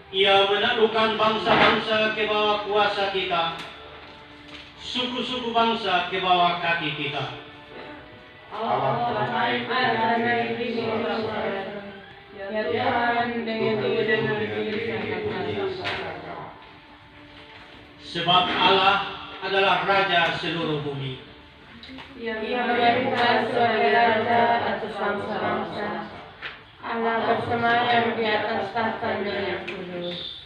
Ia menaklukkan bangsa-bangsa ke bawah kuasa kita, suku-suku bangsa ke bawah kaki kita. Allah naik diri ya Tuhan dengan Sebab Allah adalah Raja seluruh bumi. Ia berkuasa sebagai Raja atas bangsa-bangsa. Allah bersemayam di atas tahtanya yang kudus.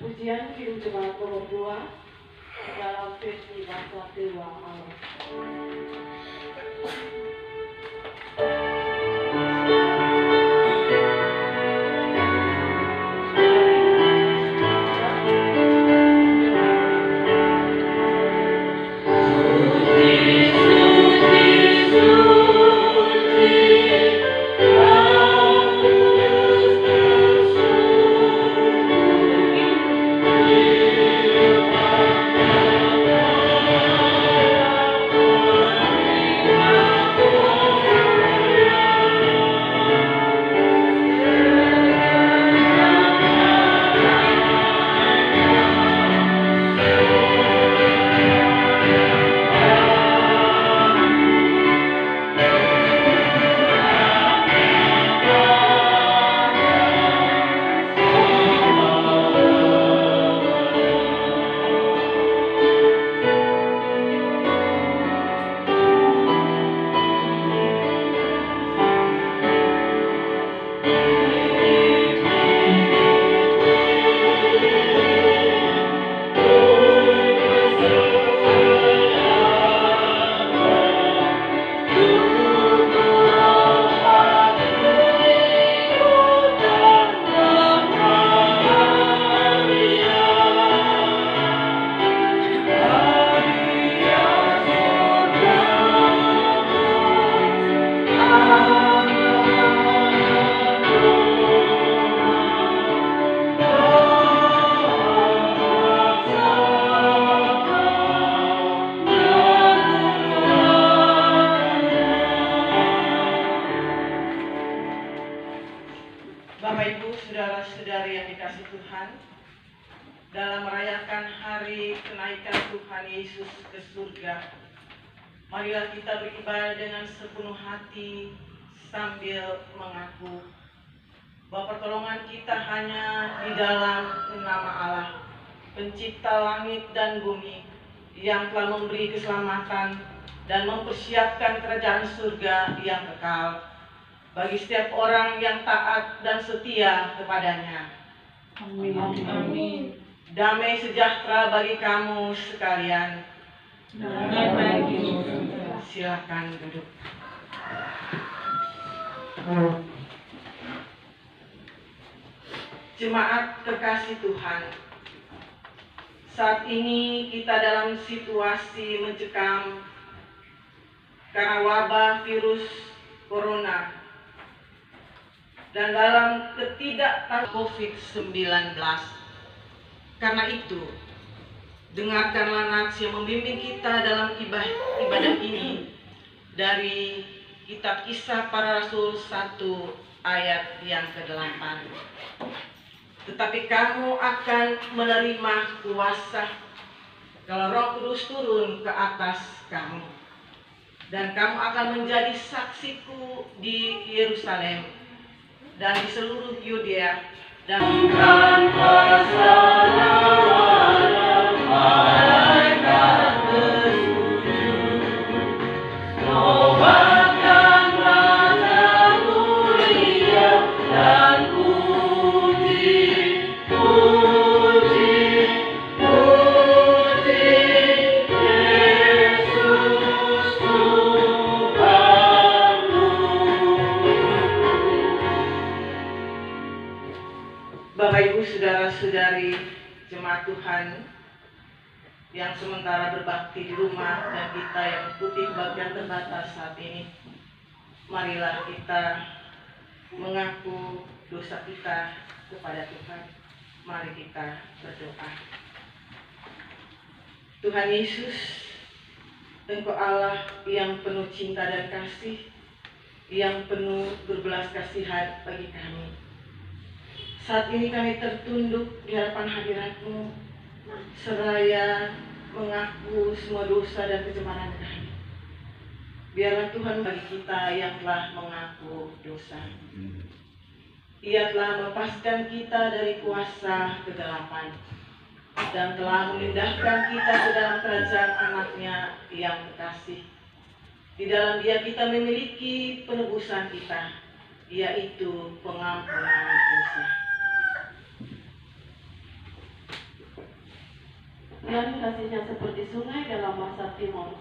Pujian Ki Jemaat nomor 2 dalam festival Dewa Allah. Bapak Ibu, saudara-saudari yang dikasih Tuhan, dalam merayakan hari kenaikan Tuhan Yesus ke surga, marilah kita beribadah dengan sepenuh hati sambil mengaku bahwa pertolongan kita hanya di dalam nama Allah, pencipta langit dan bumi, yang telah memberi keselamatan dan mempersiapkan kerajaan surga yang kekal bagi setiap orang yang taat dan setia kepadanya. Amin. Amin. Damai sejahtera bagi kamu sekalian. Damai bagimu. Silakan duduk. Jemaat kekasih Tuhan, saat ini kita dalam situasi mencekam karena wabah virus corona dan dalam ketidaktahuan COVID-19. Karena itu, dengarkanlah nats yang membimbing kita dalam ibadah ini dari kitab Kisah Para Rasul 1 ayat yang ke-8. Tetapi kamu akan menerima kuasa kalau Roh Kudus turun ke atas kamu, dan kamu akan menjadi saksiku di Yerusalem dan di seluruh Yudea dan Bapak Ibu, saudara-saudari jemaat Tuhan yang sementara berbakti di rumah dan kita yang mengikuti kebaktian terbatas saat ini, marilah kita mengaku dosa kita kepada Tuhan. Mari kita berdoa. Tuhan Yesus, Engkau Allah yang penuh cinta dan kasih, yang penuh berbelas kasihan bagi kami. Saat ini kami tertunduk di hadapan hadirat-Mu, seraya mengaku semua dosa dan kecemaran kami. Biarlah Tuhan bagi kita yang telah mengaku dosa. Ia telah melepaskan kita dari kuasa kegelapan dan telah memindahkan kita ke dalam kerajaan anaknya yang terkasih. Di dalam Dia kita memiliki penebusan kita, yaitu pengampunan dosa. Dan kasihnya seperti sungai dalam masa timur.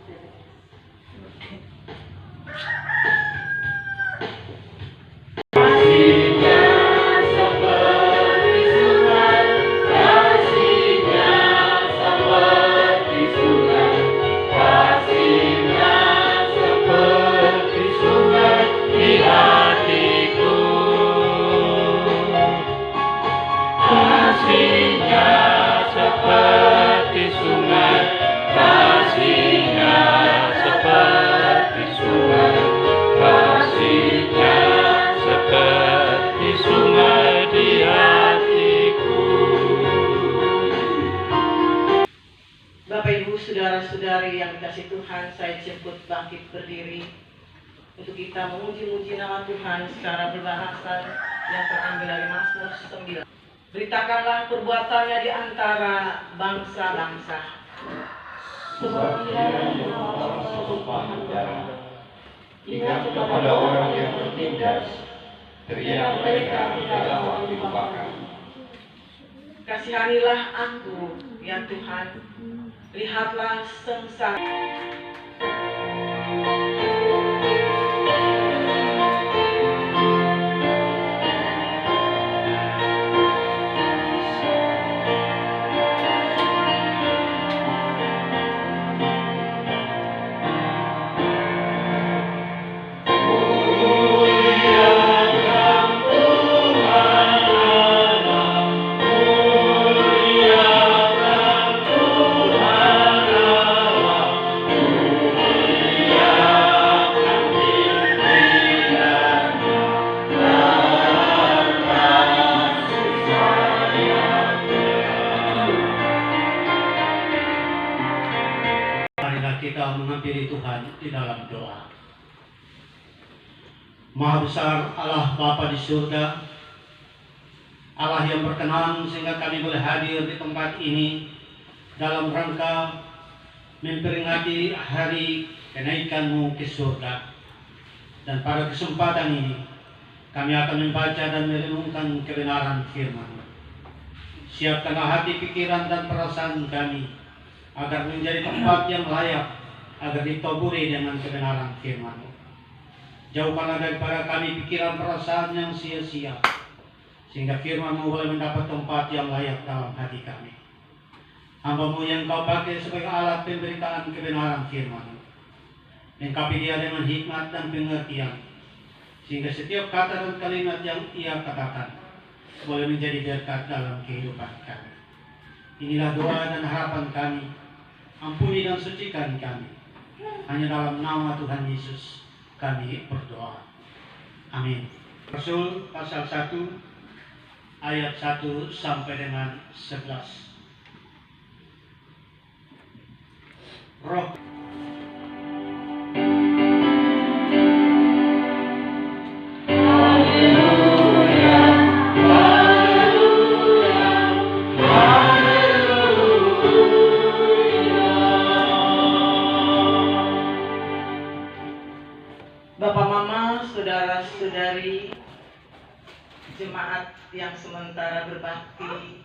Bapak Ibu, saudara-saudari yang dikasihi Tuhan, saya jemput bangkit berdiri untuk kita memuji-muji nama Tuhan secara berbahasa yang terambil dari Mazmur 9. Beritakanlah perbuatannya di antara bangsa-bangsa. Sebab Ia menumpahkan darah. Ingat kepada orang yang tertindas, teriak mereka dalam waktu dibakar. Kasihanilah aku, ya Tuhan, lihatlah sengsara. Kita menghampiri Tuhan di dalam doa. Maha besar Allah Bapa di surga, Allah yang berkenan sehingga kami boleh hadir di tempat ini dalam rangka memperingati hari kenaikan-Mu ke surga. Dan pada kesempatan ini kami akan membaca dan merenungkan kebenaran firman-Mu. Siapkanlah hati, pikiran, dan perasaan kami agar menjadi tempat yang layak, agar ditoburi dengan kebenaran firman-Mu. Jauhkanlah daripada kami pikiran perasaan yang sia-sia, sehingga firman-Mu boleh mendapat tempat yang layak dalam hati kami. Hamba-Mu yang Kau pakai sebagai alat pemberitaan kebenaran firman-Mu, lengkapi dia dengan hikmat dan pengertian, sehingga setiap kata dan kalimat yang Ia katakan boleh menjadi berkat dalam kehidupan kami. Inilah doa dan harapan kami. Ampuni dan sucikan kami. Hanya dalam nama Tuhan Yesus kami berdoa. Amin. Rasul pasal 1 ayat 1 sampai dengan 11. Roh Bapak Mama, saudara-saudari, jemaat yang sementara berbakti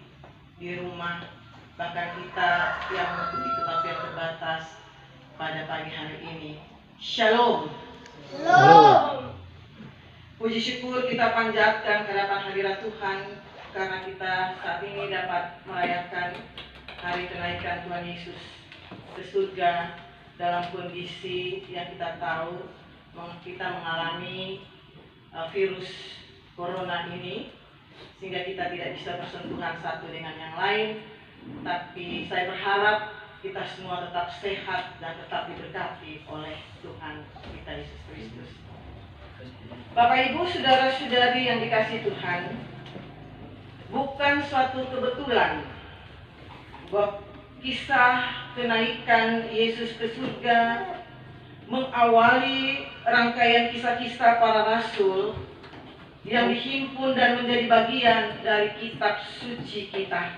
di rumah, bahkan kita yang mengikuti kebaktian terbatas pada pagi hari ini. Shalom. Shalom. Puji syukur kita panjatkan kehadapan hadirat Tuhan karena kita saat ini dapat merayakan hari kenaikan Tuhan Yesus ke surga dalam kondisi yang kita tahu kita mengalami virus corona ini, sehingga kita tidak bisa bersentuhan satu dengan yang lain. Tapi saya berharap kita semua tetap sehat dan tetap diberkati oleh Tuhan kita Yesus Kristus. Bapak Ibu, saudara-saudari yang dikasihi Tuhan, bukan suatu kebetulan bahwa kisah kenaikan Yesus ke surga mengawali rangkaian kisah-kisah para rasul yang dihimpun dan menjadi bagian dari kitab suci kita.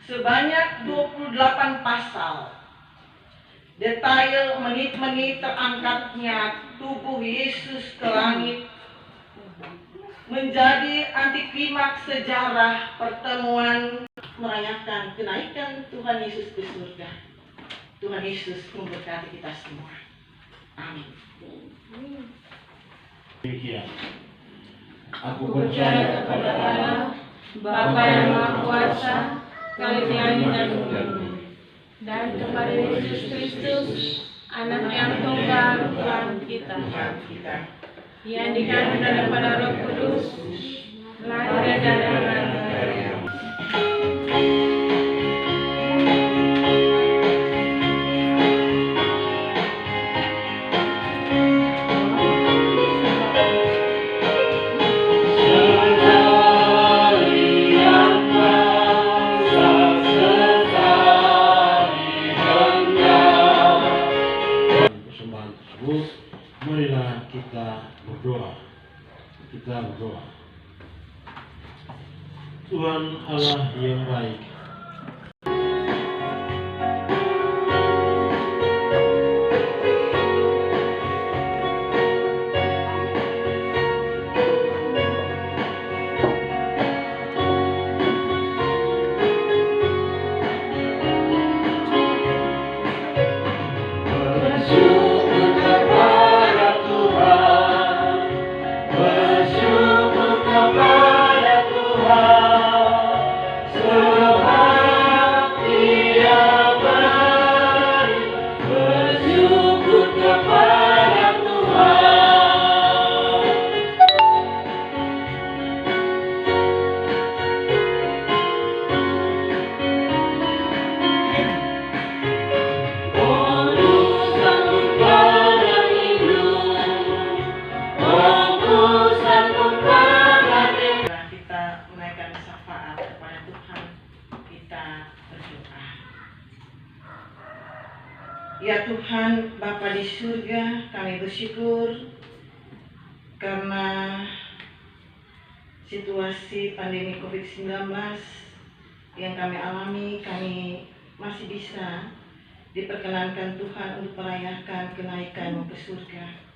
Sebanyak 28 pasal. Detail menit-menit terangkatnya tubuh Yesus ke langit menjadi antiklimaks sejarah pertemuan merayakan kenaikan Tuhan Yesus ke surga. Tuhan Yesus memberkati kita semua. Amin. Demikian. Aku percaya kepada Allah, Bapa yang Maha Kuasa, kali langit dan bumi, dan kepada Yesus Kristus, Anak yang tunggal Tuhan kita, yang dikandung daripada Roh Kudus, lahir dari Maria. Persembahan tersebut, marilah kita berdoa. Kita berdoa. Tuhan Allah yang baik, kita menaikkan syafaat kepada Tuhan. Kita berdoa. Ya Tuhan, Bapa di surga, kami bersyukur karena situasi pandemi COVID-19 yang kami alami, kami masih bisa diperkenankan Tuhan untuk merayakan kenaikan ke surga.